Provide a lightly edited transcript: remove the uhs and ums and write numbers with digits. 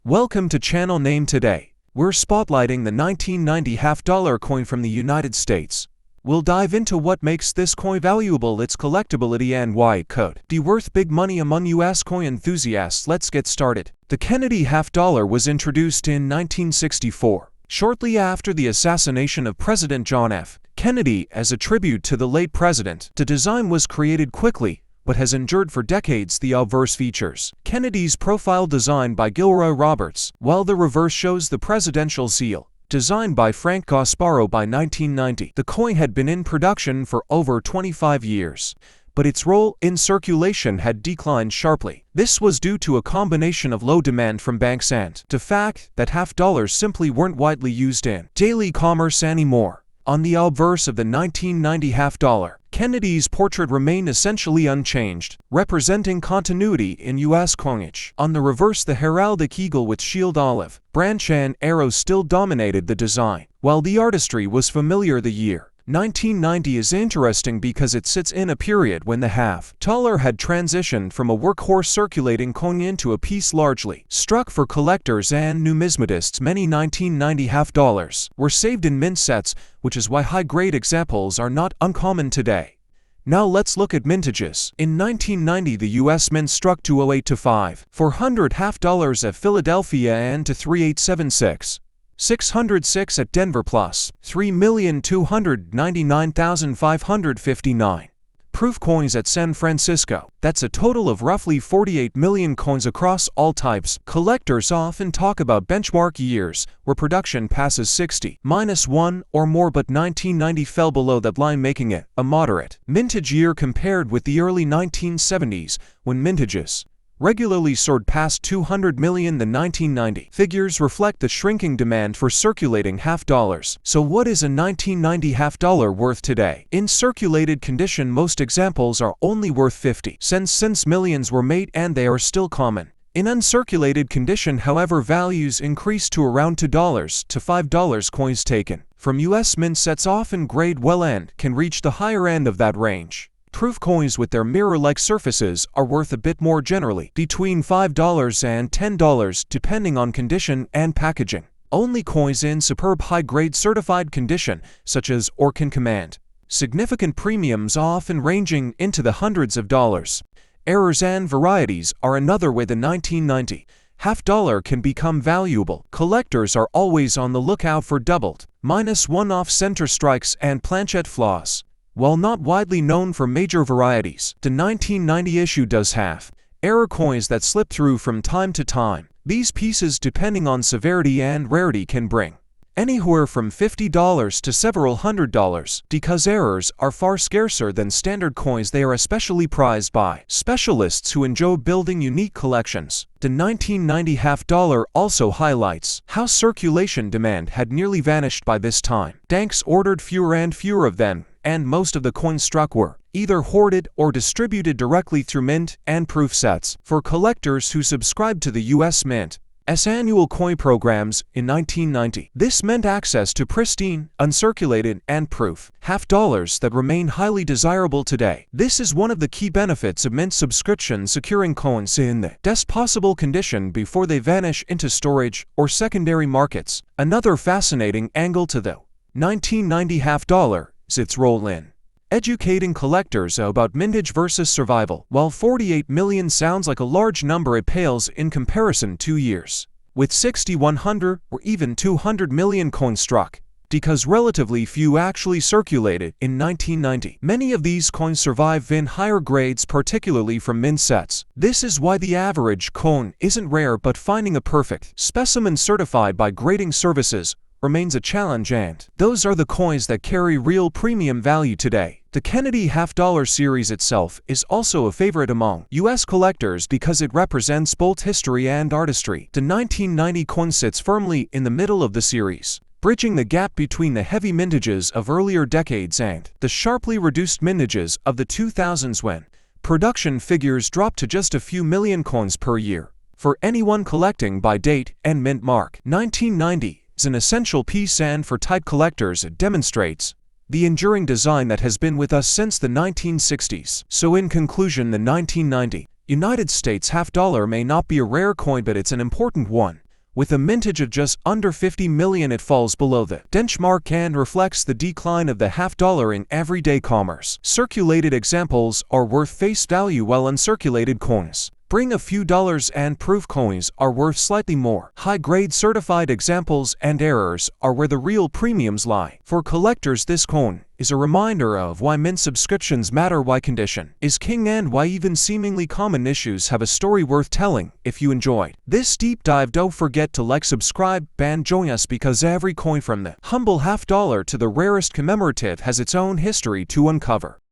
Welcome to channel name today. We're spotlighting the 1990 half-dollar coin from the United States. We'll dive into what makes this coin valuable, its collectability, and why it could be worth big money among US coin enthusiasts. Let's get started. The Kennedy half-dollar was introduced in 1964, shortly after the assassination of President John F. Kennedy. As a tribute to the late president, the design was created quickly, but has endured for decades. The obverse features Kennedy's profile designed by Gilroy Roberts, while the reverse shows the presidential seal, designed by Frank Gasparo. By 1990, the coin had been in production for over 25 years, but its role in circulation had declined sharply. This was due to a combination of low demand from banks and the fact that half-dollars simply weren't widely used in daily commerce anymore. On the obverse of the 1990 half-dollar, Kennedy's portrait remained essentially unchanged, representing continuity in U.S. coinage. On the reverse, the heraldic eagle with shield, olive branch, and arrows still dominated the design. While the artistry was familiar, the year 1990 is interesting because it sits in a period when the half-dollar had transitioned from a workhorse circulating coin into a piece largely struck for collectors and numismatists. Many 1990 half-dollars were saved in mint sets, which is why high-grade examples are not uncommon today. Now let's look at mintages. In 1990, the U.S. Mint struck 208 to 5, 400 half-dollars at Philadelphia and to 3876. 606 at Denver plus 3,299,559. Proof coins at San Francisco. That's a total of roughly 48 million coins across all types. Collectors often talk about benchmark years where production passes 60-1 or more, but 1990 fell below that line, making it a moderate mintage year compared with the early 1970s, when mintages regularly soared past 200 million. The 1990 figures reflect the shrinking demand for circulating half-dollars. So what is a 1990 half-dollar worth today? In circulated condition, most examples are only worth 50 cents since millions were made, and they are still common. In uncirculated condition, however, values increase to around $2 to $5. Coins taken from U.S. mint sets often grade well and can reach the higher end of that range. Proof coins with their mirror-like surfaces are worth a bit more, generally between $5 and $10, depending on condition and packaging. Only coins in superb high-grade certified condition, such as or, can command significant premiums, often ranging into the hundreds of dollars. Errors and varieties are another way the 1990 half-dollar can become valuable. Collectors are always on the lookout for doubled, -1 off-center strikes and planchet flaws. While not widely known for major varieties, the 1990 issue does have error coins that slip through from time to time. These pieces, depending on severity and rarity, can bring anywhere from $50 to several $100. Because errors are far scarcer than standard coins, they are especially prized by specialists who enjoy building unique collections. The 1990 half-dollar also highlights how circulation demand had nearly vanished by this time. Banks ordered fewer and fewer of them, and most of the coins struck were either hoarded or distributed directly through mint and proof sets. For collectors who subscribed to the U.S. Mint's annual coin programs in 1990, this meant access to pristine, uncirculated, and proof half-dollars that remain highly desirable today. This is one of the key benefits of mint subscription, securing coins in the best possible condition before they vanish into storage or secondary markets. Another fascinating angle to the 1990 half-dollar is its role in educating collectors about mintage versus survival. While 48 million sounds like a large number, it pales in comparison. 2 years with 60, 100, or even 200 million coins struck, because relatively few actually circulated in 1990. Many of these coins survive in higher grades, particularly from mint sets. This is why the average coin isn't rare, but finding a perfect specimen certified by grading services remains a challenge, and those are the coins that carry real premium value today. The Kennedy half-dollar series itself is also a favorite among U.S. collectors because it represents both history and artistry. The 1990 coin sits firmly in the middle of the series, bridging the gap between the heavy mintages of earlier decades and the sharply reduced mintages of the 2000s, when production figures dropped to just a few million coins per year. For anyone collecting by date and mint mark, 1990 is an essential piece, and for tight collectors it demonstrates the enduring design that has been with us since the 1960s. So in conclusion, the 1990 United States half-dollar may not be a rare coin, but it's an important one. With a mintage of just under 50 million, it falls below the benchmark and reflects the decline of the half-dollar in everyday commerce. Circulated examples are worth face value while uncirculated coins bring a few dollars and proof coins are worth slightly more. High-grade certified examples and errors are where the real premiums lie. For collectors, this coin is a reminder of why mint subscriptions matter, why condition is king, and why even seemingly common issues have a story worth telling. If you enjoyed this deep dive, don't forget to like, subscribe, and join us, because every coin from the humble half-dollar to the rarest commemorative has its own history to uncover.